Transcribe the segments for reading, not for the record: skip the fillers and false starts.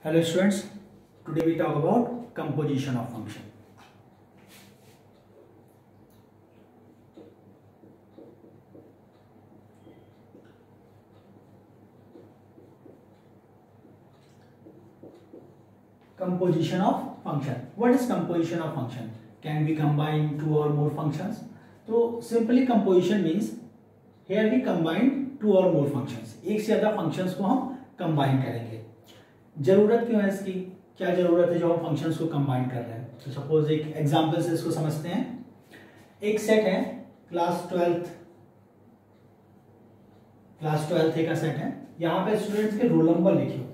Hello students, today we talk about composition of function. Composition of function. What is composition of function? Can we combine two or more functions? So simply composition means here we combine two or more functions. एक से ज़्यादा functions को हम combine करेंगे. जरूरत क्यों है इसकी? क्या जरूरत है जो हम फंक्शंस को कंबाइन कर रहे हैं? तो सपोज एक एग्जांपल से इसको समझते हैं. एक सेट है क्लास 12th का सेट है. यहाँ पे स्टूडेंट्स के रोल नंबर लिखे हुए,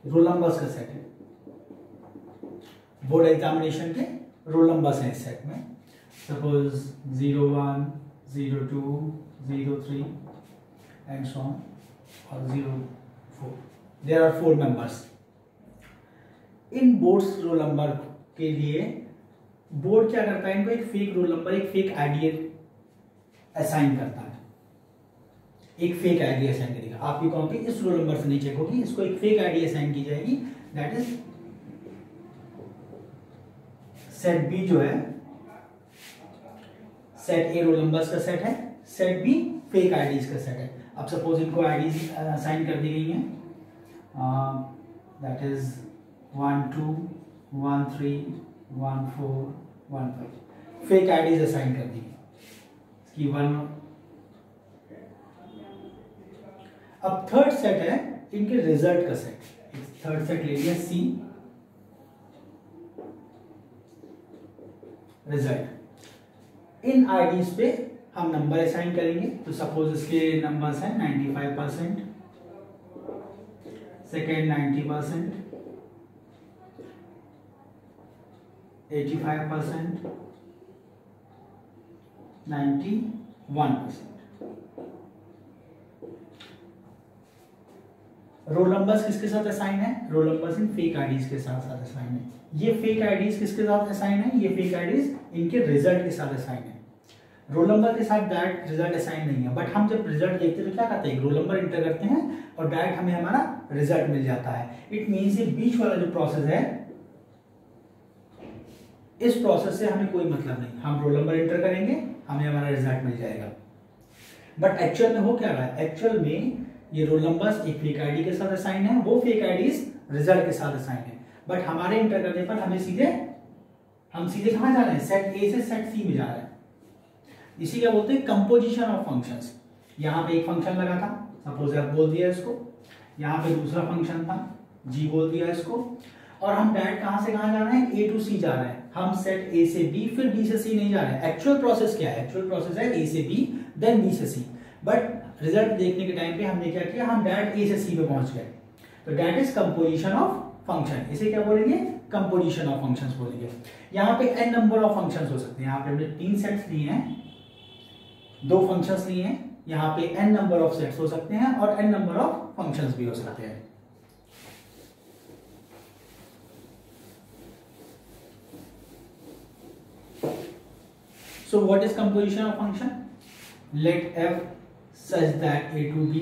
रोल नंबर्स का सेट है. बोर्ड एग्जामिनेशन के रोल नंबर्स हैं इस सेट में. सपोज 01, 02, 03 एंड सो ऑन और 04. There are 4 members. In boards roll number के लिए बोर्ड क्या करता है? इनको एक फेक रोल नंबर, एक फेक आईडी असाइन करता है. एक फेक आईडी असाइन करेगा. आपकी कॉपी इस रोल नंबर से नहीं चेक होगी, इसको एक फेक आईडी असाइन की जाएगी. दैट इज सेट बी जो है, सेट ए रोल नंबर्स का सेट है, सेट बी फेक आईडीज का सेट है. अब सपोज इनको आईडीज असाइन कर दी गई हैं. That is 1 2 1 3 1 4 1 5. Fake IDs assign कर दी इसकी 1. अब थर्ड सेट है इनके रिजल्ट का सेट. थर्ड सेट ले लिया सी रिजल्ट. इन आईडीज पे हम नंबर असाइन करेंगे. तो सपोज इसके नंबर्स हैं 95%, सेकेंड 90%, 85%, 91%. रोल नंबर्स किसके साथ असाइन है? Roll numbers in fake IDs के साथ साथ असाइन है. ये फेक आईडीज किसके साथ असाइन है? ये फेक आईडीज इनके रिजल्ट के साथ असाइन है. रोल नंबर के साथ डायरेक्ट रिजल्ट असाइन नहीं है. बट हम जब रिजल्ट देखते हैं तो क्या करते हैं? रोल नंबर इंटर करते हैं और डायरेक्ट हमें हमारा रिजल्ट मिल जाता है. इट मींस ये बीच वाला जो प्रोसेस है, इस प्रोसेस से हमें कोई मतलब नहीं. हम रोल नंबर इंटर करेंगे, हमें हमारा रिजल्ट मिल जाएगा. बट एक्चुअल में हो क्या रहा है? एक्चुअल में ये रोल नंबर्स एक फेक आईडी के साथ असाइन है, वो फेक आईडीज रिजल्ट के साथ असाइन है. बट हमारे इंटर करने पर हम सीधे कहां जा रहे हैं? सेट ए से सेट सी में जा रहे हैं. इसी क्या बोलते हैं? Composition of functions. यहाँ पे एक फंक्शन लगा था, सपोज एफ बोल दिया इसको. यहाँ पे दूसरा फंक्शन था, जी बोल दिया इसको. और हम डायरेक्ट कहां से कहां जा रहे हैं? ए टू सी जा रहे हैं. हम सेट ए से बी फिर बी से सी नहीं जा रहे हैं. एक्चुअल प्रोसेस क्या है? एक्चुअल प्रोसेस है ए से बी देन बी से सी. बट रिजल्ट देखने के टाइम पे हमने क्या किया? हम डायरेक्ट ए से सी पे पहुंच गए. तो that is composition of function. इसे क्या बोलेंगे? कंपोजिशन ऑफ फंक्शंस बोलेंगे. यहाँ पे एन नंबर ऑफ फंक्शंस हो सकते हैं. यहाँ पे हमने 3 सेट्स लिए हैं, 2 फंक्शंस लिए हैं. यहाँ पे n नंबर ऑफ सेट्स हो सकते हैं और n नंबर ऑफ फंक्शंस भी हो सकते हैं. So what is composition of function? Let f such that a to b,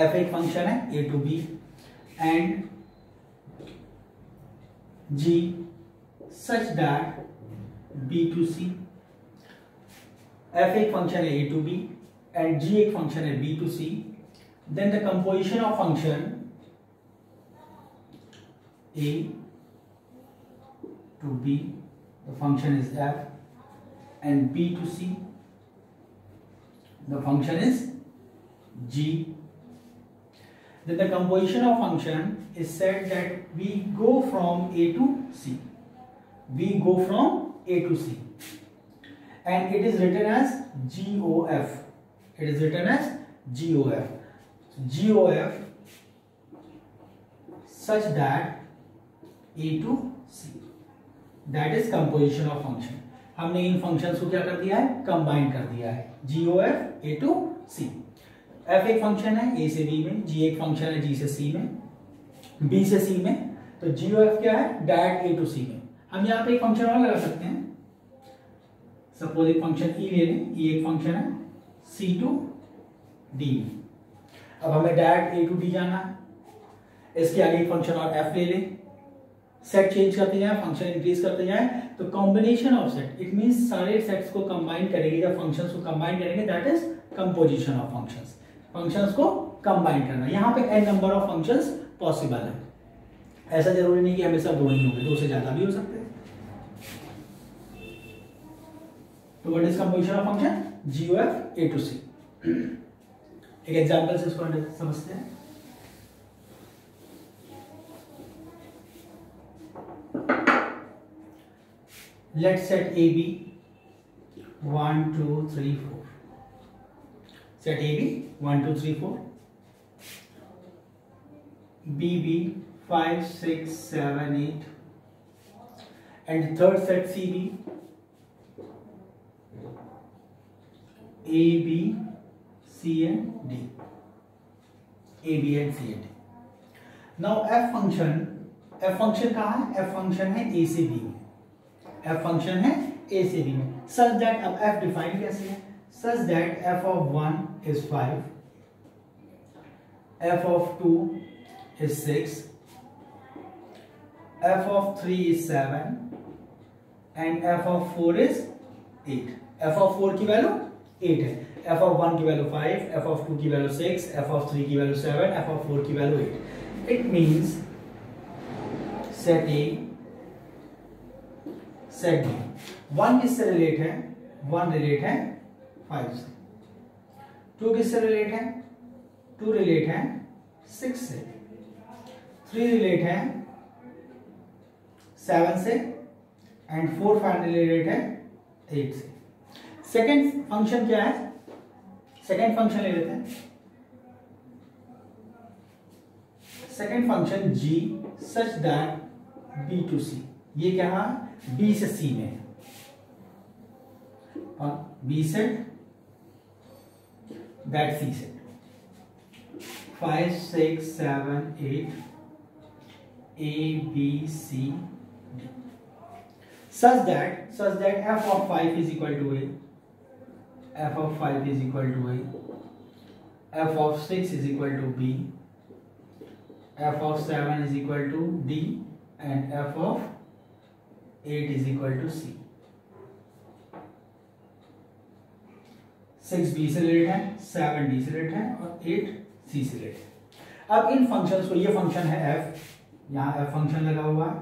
f एक फंक्शन है a to b and g such that b to c. f एक फंक्शन है a to b and g एक function है b to c. Then the composition of function a to b, the function is f, and b to c, the function is g. Then the composition of function is said that we go from a to c. We go from a to c. And it is written as GOF. It is written as GOF. So GOF such that A to C. That is composition of function. हमने इन functions को क्या कर दिया है? Combine कर दिया है. GOF A to C. F एक फंक्शन है A से B में, G एक फंक्शन है G से C में, B से C में. तो GOF क्या है? डायरेक्ट A to C में. हम यहाँ पे एक फंक्शन और लगा सकते हैं. सपोज एक फंक्शन ई ले लें. ई एक फंक्शन है C to D. अब हमें डायरेक्ट A to D जाना है. इसके आगे एक फंक्शन और एफ ले लें, सेट चेंज करते जाए, फंक्शन इंक्रीज करते जाए, तो combination of set, it means सारे सेट्स को कंबाइन करेंगे, जब फंक्शंस को कंबाइन करेंगे that is composition of functions, functions को कंबाइन करना। यहाँ पे n number of functions possible है, ऐसा जरूरी नहीं कि हमेशा दो ही होंगे, दो से ज्यादा भी हो सकते हैं। तो what is composition of function? GOF A to C। एक एग्जांपल से इसको समझते हैं। Let's set AB 1 2 3 4, set AB 1 2 3 4, BB 5 6 7 8, and third set CB A B C and D, A B and C and D। Now F function कहाँ है? F function है A से B में, F function है A से B में, such that, अब F define कैसे है? Such that f of 1 is 5, f of 2 is 6, f of 3 is 7 and f of 4 is 8। f of 4 की वैल्यू 8 है, f of 1 की वैल्यू 5, f of 2 की वैल्यू 6, f of 3 की value 7, f of 4 की value 8। It means set A set B, 1 किससे relate है? 1 relate है 5 से, 2 किससे रिलेट है? 2 रिलेट है 6 से, 3 रिलेट है 7 से एंड 4 फाइनली रिलेट है 8 से। सेकेंड फंक्शन क्या है? सेकेंड फंक्शन ले लेते हैं, second function G such that B to C, ये क्या है? B से C में है, और B set that C set, 5 6 7 8 A B C D, such that f of 5 is equal to A, f of 5 is equal to A, f of 6 is equal to B, f of 7 is equal to D and f of 8 is equal to C। 6 B से related है, 7 D से related है और 8 C से related है। अब इन functions को, ये फंक्शन है f, यहाँ f फंक्शन लगा हुआ है,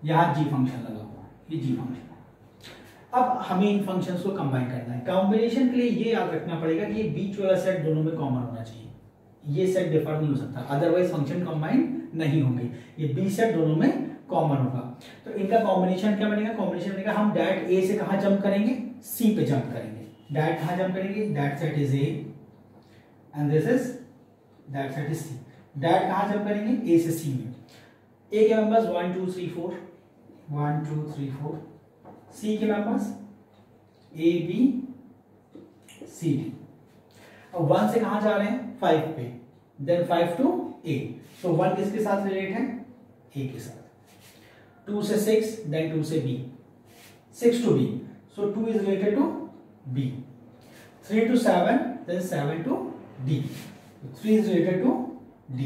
यहाँ g फंक्शन लगा हुआ है, ये g फंक्शन है। अब हमें इन फंक्शंस को कंबाइन करना है। कॉम्बिनेशन के लिए ये याद रखना पड़ेगा कि ये बीच वाला सेट दोनों में कॉमन होना चाहिए, ये सेट डिफर नहीं हो सकता, अदरवाइज फंक्शन कंबाइन नहीं होंगे। ये बी सेट दोनों में कॉमन होगा, तो इनका कॉम्बिनेशन क्या बनेगा? कॉम्बिनेशन बनेगा, हम डायरेक्ट ए से कहां जंप करेंगे? सी पे जंप करेंगे। डायरेक्ट कहां जंप करेंगे? That set is A and this is that set is C. Direct कहां जंप करेंगे? ए से सी में। ए के मेंबर्स 1 2 3 4, 1 2 3 4, सी के members A B C D. अब 1 से कहां जा रहे हैं? 5 पे, देन 5 टू ए, सो 1 किसके साथ रिलेट है? ए के साथ। 2 से 6, देन 2 से b, 6 to b, so 2 is related to b, 3 to 7, then 7 to d, 3 is related to d,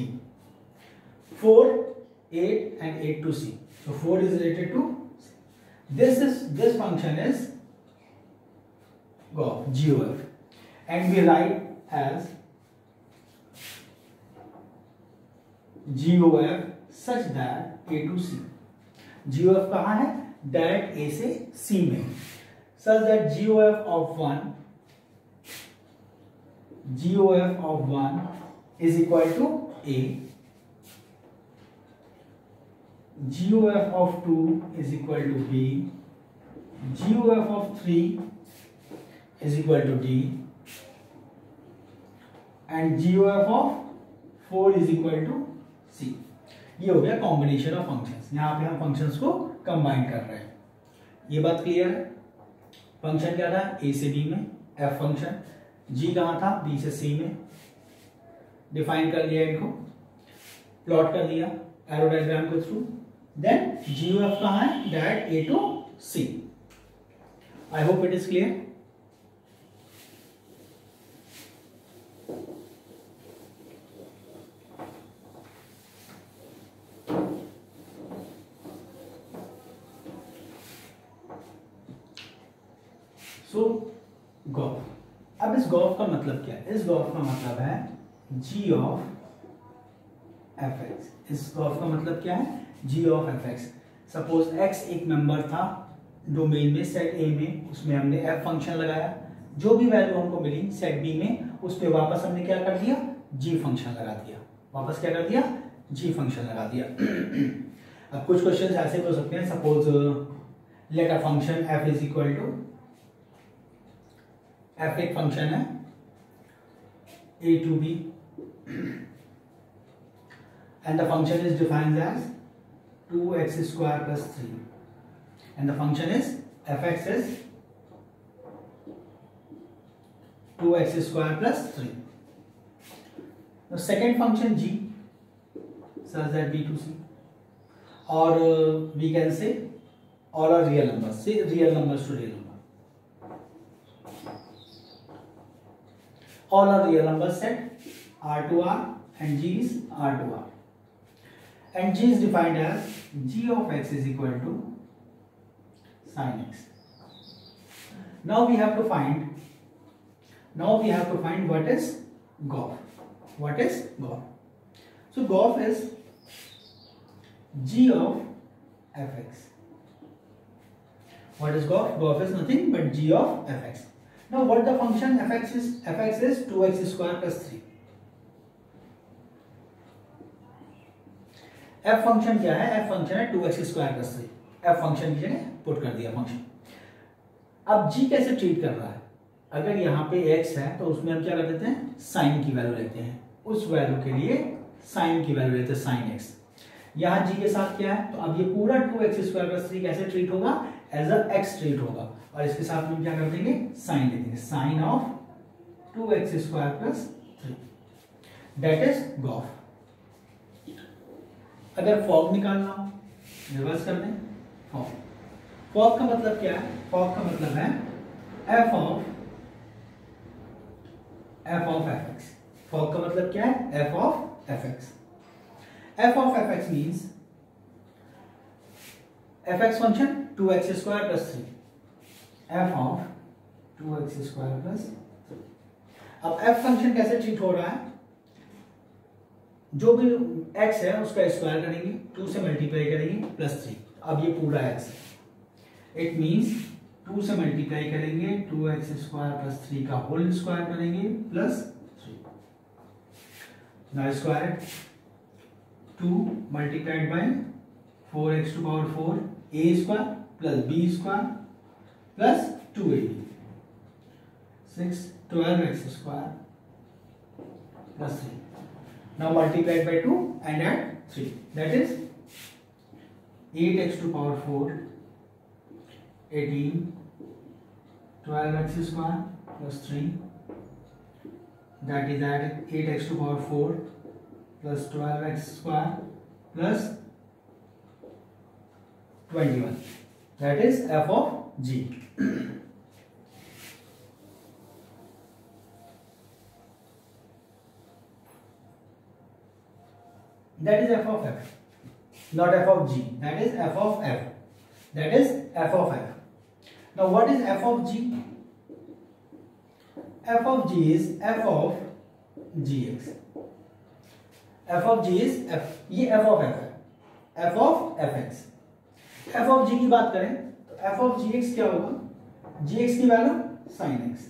4 8 and 8 to c, so 4 is related to c. This function is GOF and we write as GOF such that A to C। GOF कहाँ है? Direct A से C में, such that GOF of 1 is equal to A, GOF of 2 is equal to B, GOF of 3 is equal to D and GOF of 4 is equal to C। ये हो गया combination of functions. यहाँ पे हम functions को combine कर रहे हैं, ये बात क्लियर है। फंक्शन क्या था? ए से बी में, एफ फंक्शन। जी कहाँ था? बी से सी में। डिफाइन कर लिया, इनको प्लॉट कर दिया एरो डायग्राम के थ्रू। देन GOF कहाँ है? Direct A to C. I hope it is clear. So gof, अब इस गॉफ का मतलब क्या है? इस गॉफ का मतलब है g ऑफ fx। इस गॉफ का मतलब क्या है? g of fx। Suppose x एक मेंबर था डोमेन में सेट A में, उसमें हमने f फंक्शन लगाया, जो भी वैल्यू हमको मिली सेट B में उस पे वापस हमने क्या कर दिया? g फंक्शन लगा दिया। वापस क्या कर दिया? g फंक्शन लगा दिया। अब कुछ क्वेश्चन ऐसे भी हो सकते हैं, suppose let a function f is equal to, f एक फंक्शन है a to b and the function is defined as 2x square plus 3 and the function is fx is 2x square plus 3. The second function g such that b to c, or we can say all are real numbers, say real numbers to real number, all are real numbers set r to r and g is r to r, and g is defined as g of x is equal to sin x. Now we have to find what is GOF. What is GOF? So GOF is g of fx. What is GOF? GOF is nothing but g of fx. Now what the function fx is? Fx is 2x square plus 3. f function क्या है? f function है 2x square plus 3। f function की जगह put कर दिया function. अब g कैसे treat कर रहा है? अगर यहाँ पे x है तो उसमें हम क्या कर देते हैं? साइन की वैल्यू लेते हैं, उस वैल्यू के लिए साइन की वैल्यू लेते हैं, साइन x। यहाँ g के साथ क्या है? तो अब ये पूरा 2x स्क्वायर प्लस 3 कैसे ट्रीट होगा? एज अ x ट्रीट होगा, और इसके साथ में क्या कर देंगे? साइन ले देंगे, sine of 2x square plus 3, that is gof. अगर फॉग निकालना हो, रिवर्स कर दें, फॉग। फॉग का मतलब क्या है? फॉग का मतलब है f ऑफ fx। फॉग का मतलब क्या है? f of fx। f of fx means fx function 2x square plus 3, f of 2x square plus 3। अब f फंक्शन कैसे ट्रीट हो रहा है? जो भी x है उसका स्क्वायर करेंगे, 2 से मल्टीप्लाई करेंगे प्लस 3। अब ये पूरा x है, इट मींस 2 से मल्टीप्लाई करेंगे 2x स्क्वायर प्लस 3 का होल स्क्वायर करेंगे plus 3। Now square 2 multiplied by 4x to power 4 a square plus b square plus 2ab, 6 12x square plus 3। Now multiplied by 2 and add 3, that is 8x to power 4, 18, 12x square plus 3, that is added 8x to power 4 plus 12x square plus 21, that is f of g. That is f of f, not f of g. That is f of f. That is f of f. Now what is f of g? F of g is f of gx. F of g is f, ये f of f है, f of fx। f of g की बात करें तो f of gx क्या होगा? gx की value sin x,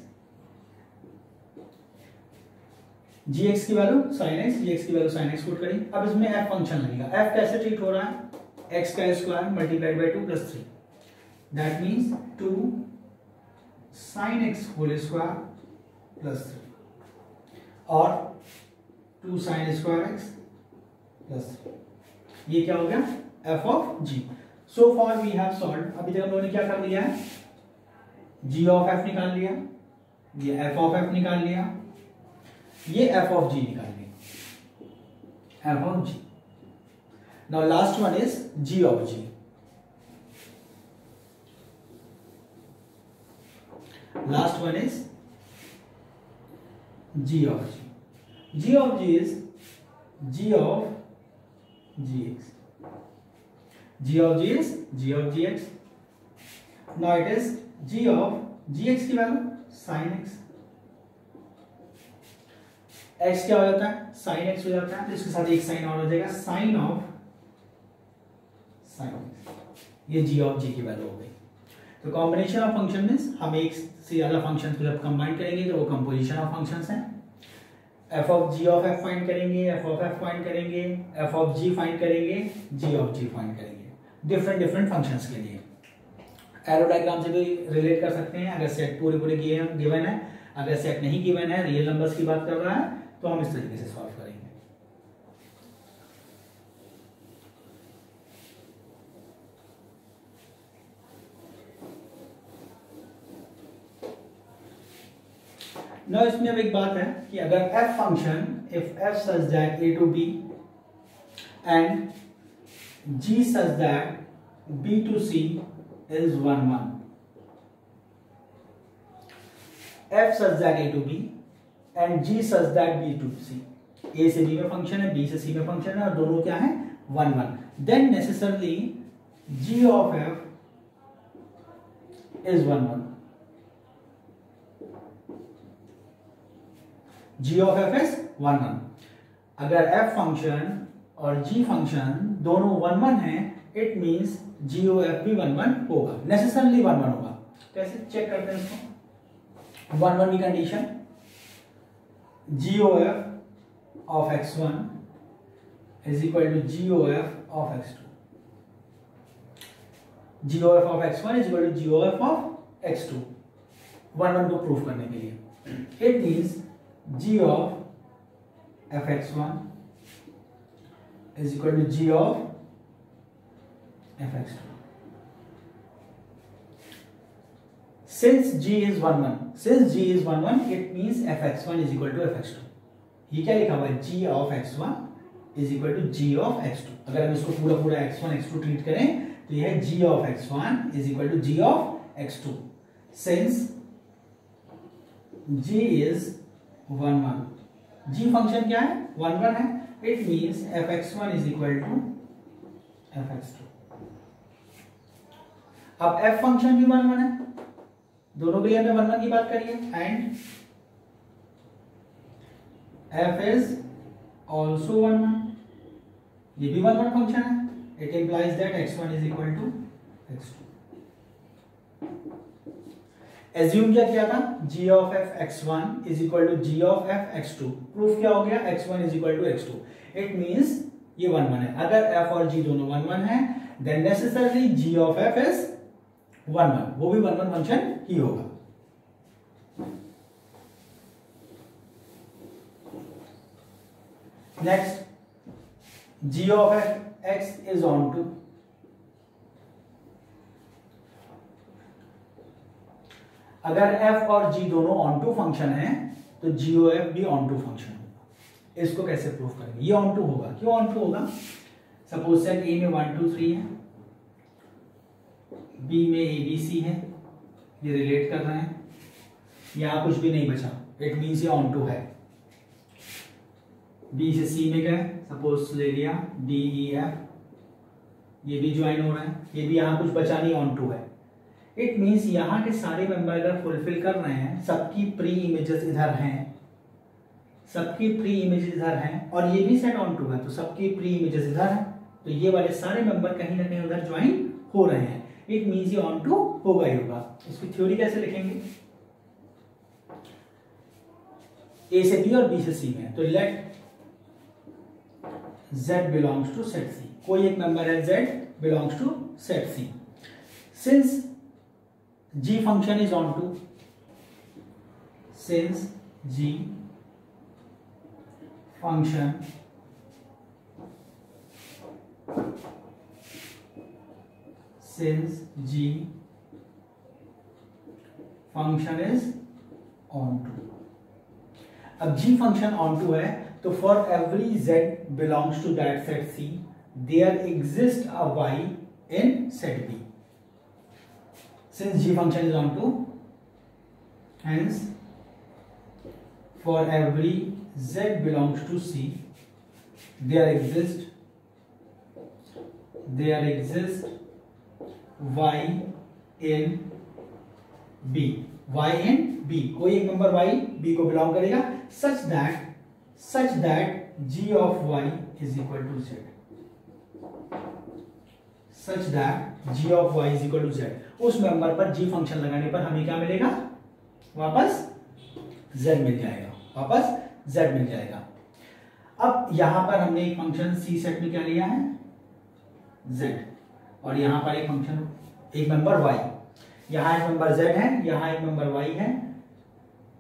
gx की वैल्यू sin x, gx की वैल्यू sin x पुट करेंगे। अब इसमें f फंक्शन लगेगा। f कैसे ट्रीट हो रहा है? x का square multiplied by 2 plus 3, that means 2 sin x whole square plus 3 और 2 sin स्क्वायर x प्लस 3। ये क्या हो गया? f of g। So for we have solved. अभी तक हम लोगों ने क्या कर लिया है? g ऑफ f निकाल लिया, ये f ऑफ f निकाल लिया, ये f of g निकाल लिया, f of g। Now last one is g of g। Last one is g of g। g of g is g of gx, g of g is g of gx। now it is g of g x की value sine x, x क्या हो जाता है sine x हो जाता है, तो इसके साथ एक साइन और हो जाएगा साइन ऑफ साइन एक्स, ये जी ऑफ जी की वैल्यू हो गई। तो कॉम्बिनेशन ऑफ फंक्शन मींस हम एक से ज्यादा फंक्शन को जब कंबाइन करेंगे तो वो कंपोजिशन ऑफ फंक्शंस हैं। F of g of f find करेंगे, एफ ऑफ एफ फाइंड करेंगे, एफ ऑफ जी फाइंड करेंगे, जी ऑफ जी फाइंड करेंगे डिफरेंट डिफरेंट फंक्शंस के लिए। एरो डायग्राम से भी रिलेट कर सकते हैं, अगर सेट पूरे पूरे गिवन है, अगर सेट नहीं गिवन है, रियल नंबर्स की बात कर रहा है, तो हम इस तरीके से सॉल्व करेंगे। now इसमें अब एक बात है कि अगर f function if f such that a to b and g such that b to c is 1 1, f such that a to b and g such that b to c, a से b में function है, b से c में function है और दोनों क्या है 1 1, then necessarily g of f is 1 1, g of f is 1 1। अगर f फंक्शन और g फंक्शन दोनों 1 1 है, it means g of f भी 1 1 होगा, नेसेसरली 1 1 होगा। कैसे चेक करते हैं इसको? 1 1 की condition, g of f of x1 is equal to g of f of x2, g of f of x1 is equal to g of f of x2, 1 1 को proof करने के लिए। It means g of fx1 is equal to g of fx2, since g is 1 1, since g is 1 1 it means fx1 is equal to fx2। ये क्या लिखा हुआ है g of x1 is equal to g of x2। अगर हम इसको पूरा पूरा x1 x2 ट्रीट करें तो यह है g of x1 is equal to g of x2, since g is 1 1, g function क्या है 1 1 है, it means fx1 is equal to fx2। अब f फंक्शन भी 1 1 है, दोनों के लिए हमें 1 1 की बात करिए, एंड f is also 1 1, ये भी 1 1 फंक्शन है, it implies that x1 is equal to x2। Assume क्या किया था g of f x1 is equal to g of f x2, proof क्या हो गया x1 is equal to x2, it means ये 1 1 है। अगर f और g दोनों 1 1 है, then necessarily g of f is 1 1, वो भी 1 1 फंक्शन ही होगा। Next g of f x is on to, अगर f और g दोनों ऑन टू फंक्शन है तो g of f भी ऑन टू फंक्शन होगा। इसको कैसे प्रूफ करेंगे? ये ऑन टू होगा, क्यों ऑन टू होगा? सपोज सेट a में 1 2 3 है, b में a b c है, ये रिलेट कर रहे हैं, यहां कुछ भी नहीं बचा, इट मींस ये ऑन टू है। b से c में गए, सपोज ले लिया d e f, ये भी ज्वाइन हो रहा है, ये भी यहां कुछ बचा नहीं, ऑन टू है। इट मींस यहाँ के सारे मेंबर अगर फुलफिल कर रहे हैं, सबकी प्री इमेजेस इधर हैं, सबकी प्री इमेजेस इधर हैं, और ये भी सेट ऑन टू है तो सबकी प्री इमेजेस इधर हैं, तो ये वाले सारे मेंबर कहीं ना कहीं उधर ज्वाइन हो रहे हैं, इट मींस ये ऑन टू होगा ही होगा। इसकी थ्योरी कैसे लिखेंगे? ए से बी और बी से सी में, तो let z belongs to set C, कोई एक मेंबर है z belongs to set C, since g function is on to, since g function is on to। अब g function on to है तो for every z belongs to that set C there exists a y in set B। Since g function is on to, hence for every z belongs to C there exists y in B। y and b, कोई एक member y b को belong करेगा, such that g of y is equal to z, such that g of y is equal to z। उस member पर g function लगाने पर हमें क्या मिलेगा, वापस z मिल जाएगा, वापस z मिल जाएगा। अब यहां पर हमने एक फंक्शन c सेट में क्या लिया है, z, और यहां पर एक फंक्शन, एक मेंबर y, यहां एक मेंबर z है, यहां एक मेंबर y है,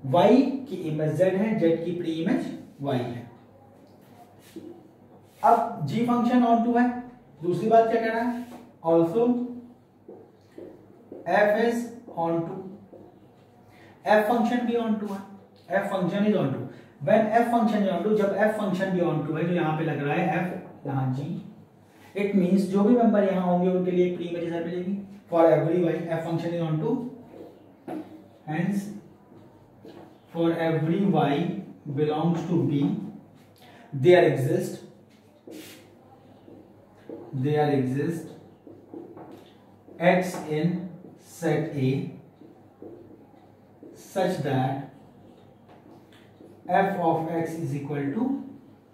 y की इमेज z है, z की प्री इमेज y है। अब g फंक्शन ऑन टू है, दूसरी बात क्या कह रहा है, also f is onto, f function भी ऑन टू है, f function is onto. When f function is onto, जब f फंक्शन भी ऑन टू है, जो यहां पे लग रहा है f, यहां g, इट मींस जो भी मेंबर यहां होंगे उनके लिए एक प्री इमेज z मिलेगी for every y, f function is onto, hence for every y belongs to b there exist x in set A such that f of x is equal to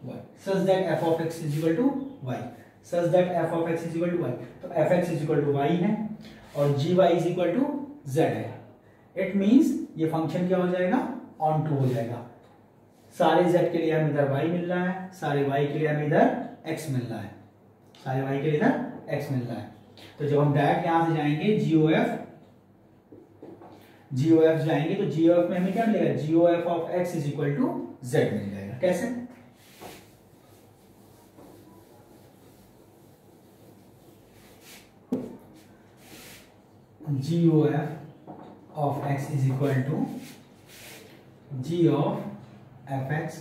y, such that f of x is equal to y, such that f of x is equal to y। तो fx is equal to y है और gy is equal to z है। It means ये function क्या हो जाएगा, on to हो जाएगा। सारे z के लिए हमें इधर y मिल रहा है, सारे y के लिए हमें इधर x मिल रहा है, सारे y के लिए इधर x मिल रहा है। तो जब हम डायरेक्ट यहां से जाएंगे GOF जाएंगे तो GOF में हमें क्या मिलेगा, GOF of x is equal to z मिल जाएगा। कैसे, GOF of x is equal to g of fx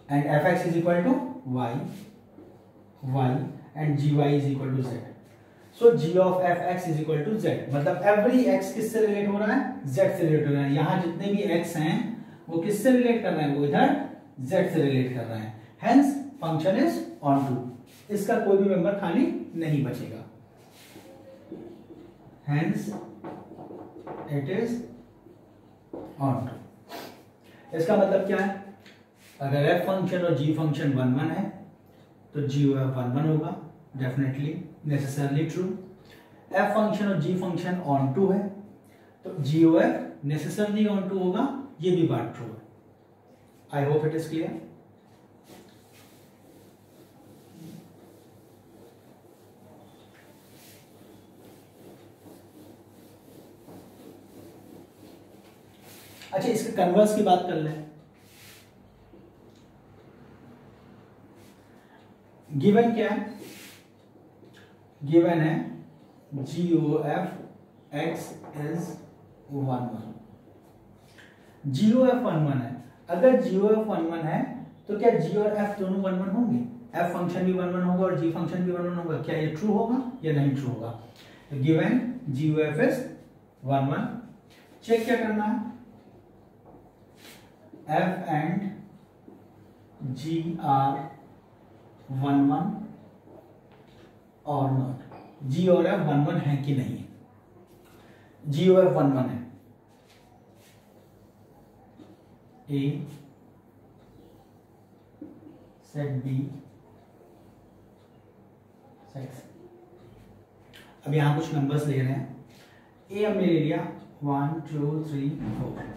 and fx is equal to y and gy is equal to z। so g of fx is equal to z, मतलब every x किससे relate हो रहा है, z से relate हो रहा है। यहाँ जितने भी x हैं वो किससे रिलेट कर रहे हैं, वो इधर z से रिलेट कर रहे हैं। hence function is on to, इसका कोई भी मेंबर खाली नहीं बचेगा, hence it is on to। इसका मतलब क्या है, अगर f फंक्शन और g फंक्शन 1 1 है तो GOF 1 1 होगा, definitely necessarily true. f function और g फंक्शन ऑन टू है तो GOF नेसेसरली ऑन टू होगा, ये भी बात ट्रू है। आई होप इट इज क्लियर। अच्छा, इसके कन्वर्स की बात कर लें। गिवन क्या है, गिवन है GOF x इज 1 1, GOF 1 1 है। अगर GOF 1 1 है तो क्या g और f दोनों 1 1 होंगे, f फंक्शन भी 1 1 होगा और g फंक्शन भी 1 1 होगा, क्या ये ट्रू होगा या नहीं ट्रू होगा। तो गिवन GOF इज 1 1, चेक क्या करना है, f and g are 1 1 और नॉट, g और f 1 1 है कि नहीं है। GOF 1 1 है, A set B set C। अब यहां कुछ नंबर्स ले रहे हैं, A हमने ले लिया 1 2 3 4,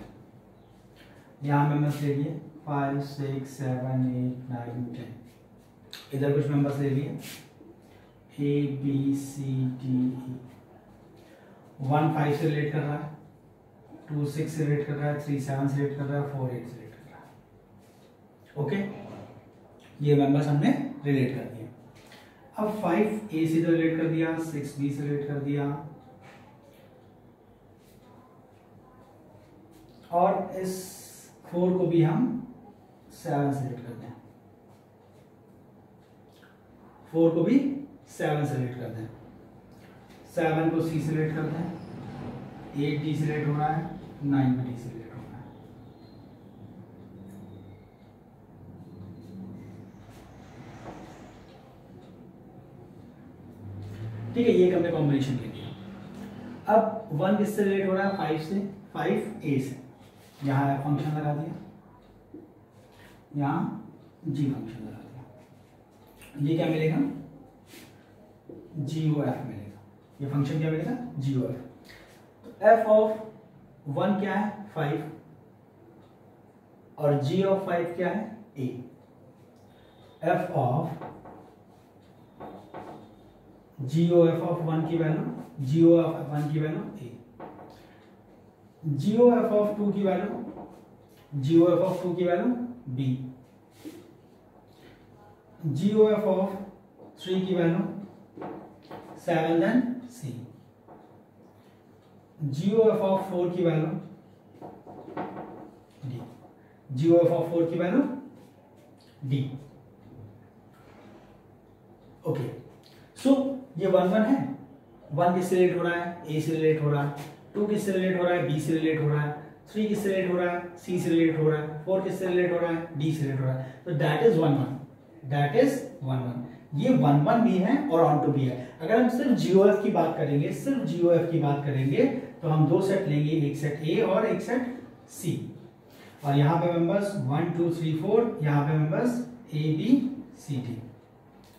यहां नंबर्स ले लिए 5 6 7 8 9 10, इधर कुछ नंबर्स ले लिए A B C D E। 1 5 से रिलेट कर रहा है, 2 6 से रिलेट कर रहा है, 3 7 से रिलेट कर रहा है, 4 8 से रिलेट कर रहा है। ओके, ये नंबर्स हमने रिलेट कर दिए। अब 5 A से रिलेट कर दिया, 6 B से रिलेट कर दिया, और इस 4 को भी हम 7 से रिलेट करते हैं, 4 को भी 7 से रिलेट करते हैं, 7 को C से रिलेट करते हैं, 8 D से रिलेट हो रहा है, 9 में D से रिलेट हो रहा है। ठीक है, ये हमने कॉम्बिनेशन ले लिया। अब 1 किससे रिलेट हो रहा है, 5 से, 5a से, यहाँ f फंक्शन लगा दिया, यहाँ g फंक्शन लगा दिया, ये क्या मिलेगा, GOF मिलेगा, ये फंक्शन क्या मिलेगा, GOF। तो f ऑफ 1 क्या है 5 और g ऑफ 5 क्या है a। f of GOF of 1 की वैल्यू, GOF ऑफ 1 की वैल्यू a, GOF ऑफ 2 की वैल्यू, GOF ऑफ 2 की वैल्यू b, GOF ऑफ 3 की value 7 then c, GOF of 4 की वैल्यू d, GOF ऑफ 4 की वैल्यू d। ओके, सो ये 1 1 है, 1 किससे रिलेट हो रहा है, a से रिलेट हो रहा है, 2 किससे रिलेट हो रहा है, b से रिलेट हो रहा है, 3 किससे रिलेट हो रहा है, c से रिलेट हो रहा है, 4 किससे रिलेट हो रहा है, d से रिलेट हो रहा है। तो दैट इज 1 1, दैट इज 1 1। ये 1 1 भी है और ऑन टू भी है। अगर हम सिर्फ GOF की बात करेंगे, सिर्फ GOF की बात करेंगे, तो हम दो सेट लेंगे, एक सेट A और एक सेट C, और यहाँ पे मेंबर्स 1 2 3 4, यहाँ पे members A B C D,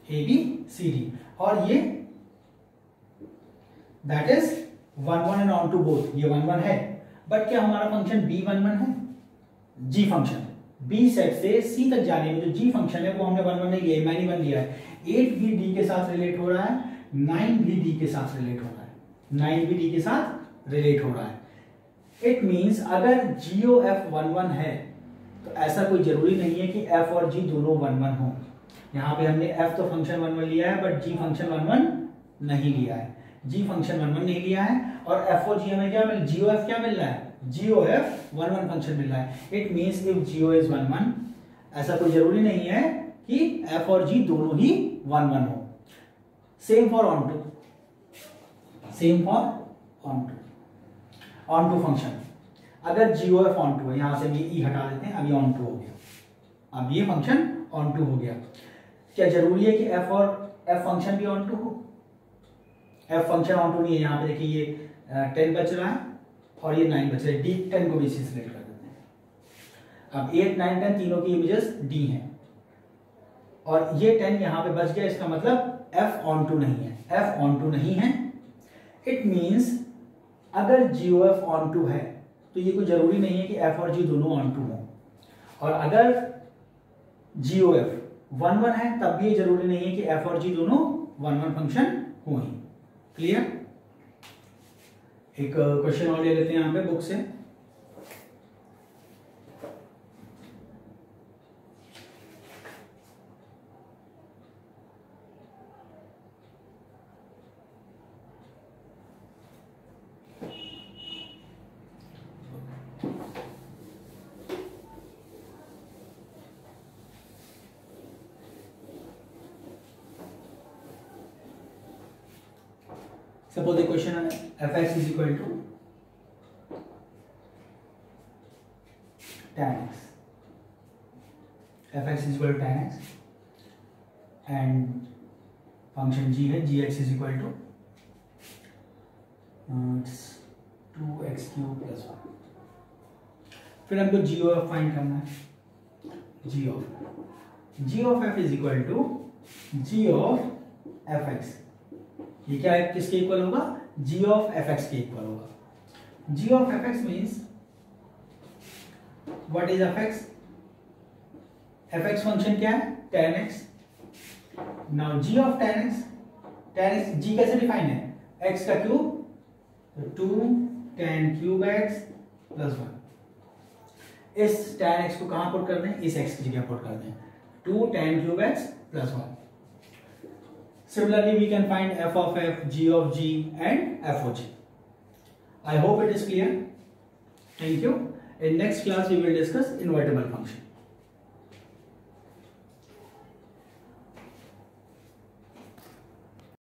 A B C D, और ये that is 1 1 and onto both, ये 1 1 है। बट क्या हमारा फंक्शन B 1 1 है, G फंक्शन B सेट से C तक जाने में जो G फंक्शन है वो हमने 1 1 नहीं लिया, मैंने 1 लिया है। 8 भी D के साथ रिलेट हो रहा है, 9 भी D के साथ रिलेट हो रहा है, 9 भी D के साथ रिलेट हो रहा है। इट मींस अगर GOF 1 1 है तो ऐसा कोई जरूरी नहीं है कि F और G दोनों 1 1 हो। यहाँ पे हमने F तो फंक्शन 1 1 लिया है, बट G फंक्शन 1 1 नहीं लिया है, G फंक्शन 1 1 नहीं लिया है, और F और G हमें क्या मिल, GOF क्या मिल रहा है, GOF 1 1 फंक्शन मिल रहा है। It means if GO is 1 1, ऐसा कोई जरूरी नहीं है कि F और G दोनों ही 1 1 हो। Same for onto, same for onto, onto function अगर GOF ऑन टू है, यहां से ये E हटा देते हैं, अब ये ऑन टू हो गया, अब ये फंक्शन ऑन टू हो गया। क्या जरूरी है कि F और F फंक्शन भी ऑन टू हो? F फंक्शन ऑन टू नहीं है। यहाँ पे देखिए ये 10 बच रहा है और ये 9 बच रहा है, D 10 को भी इसी सिलेक्ट कर देते हैं। अब 8 9 10 तीनों की इमेजेस D हैं, और ये 10 यहाँ पे बच गया, इसका मतलब F ऑन टू नहीं है, F ऑन टू नहीं है। इट मींस अगर GOF ऑन टू है तो ये कोई जरूरी नहीं है कि F और G दोनों ऑन टू हो, और अगर GOF 1 1 है तब भी ये जरूरी नहीं है कि F और G दोनों 1 1 फंक्शन हो ही। क्लियर? एक क्वेश्चन और ले लेते हैं यहाँ पे बुक से। Suppose the question fx is equal to tan x, fx is equal to tan x, and function g है gx is equal to 2x cube plus 1। फिर हमको GOF फाइंड करना है, g of f is equal to g of fx। ये क्या है, किसके equal होगा, g of fx के इक्वल होगा। g of fx means what is fx, fx function क्या है, tan x। Now g of tan x, g कैसे डिफाइन है, x का क्यूब, तो 2 tan क्यूब x प्लस 1। इस tan x को कहां पुट कर दें, इस x की जगह पुट कर दें, 2 tan cube x plus 1। Similarly, we can find f of f, g of g, and f of g. I hope it is clear. Thank you. In next class, we will discuss invertible function.